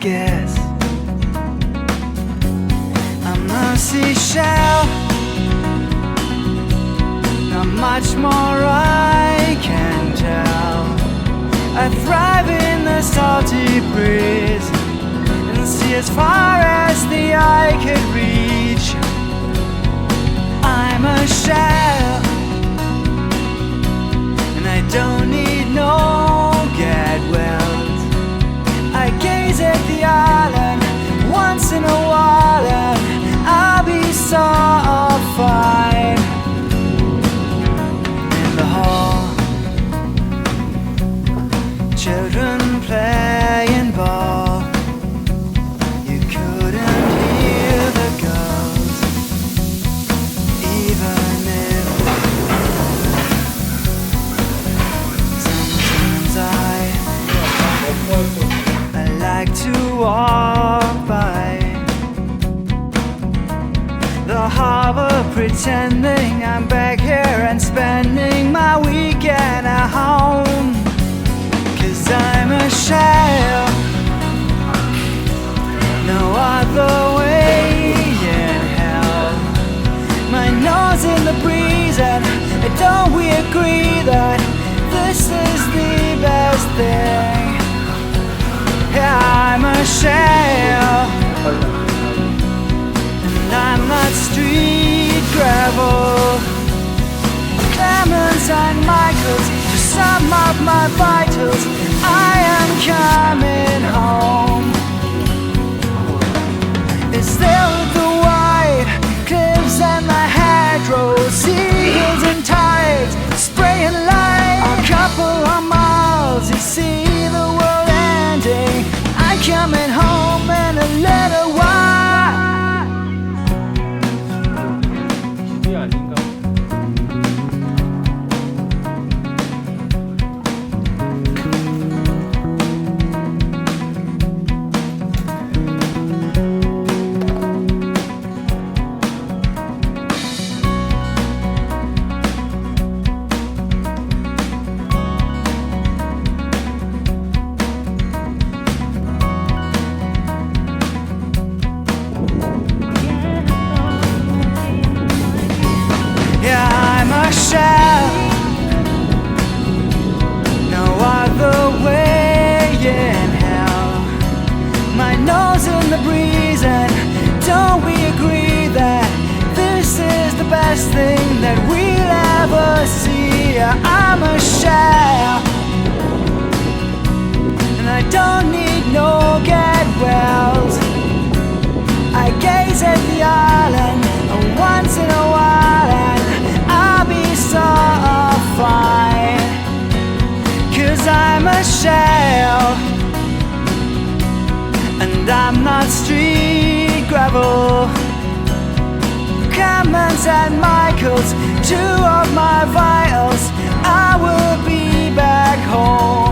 guess. I'm a seashell, not much more I can tell. I thrive in the salty breeze and see as far as the eye could reach. I'm a shell, and I don't need no get wells. I gaze at the island once in a while and I'll be so fine. In the hall, children playing ball. You couldn't hear the girls, even if sometimes I like to walk by the harbor, pretending I'm back here and spending my weekend at home. 'Cause I'm a shell, no other way in hell. My nose in the breeze, and don't we agree that this is the best thing? Yeah, I'm a shell, and I'm not street gravel. Clemens and Michaels, to sum up my vitals, I am coming home. It's there with the white cliffs and the hedgerows, seagulls and tides spraying light. A couple of miles, you see the world ending. I'm coming home in a little while. Shell, no other way in hell. My nose in the breeze, and don't we agree that this is the best thing that we'll ever see? I'm a shell, and I don't need no get wells. I gaze at the island once in a while and I'll be so fine. 'Cause I'm a shell, and I'm not street gravel. Clemens and Michaels, two of my vitals, I will be back home.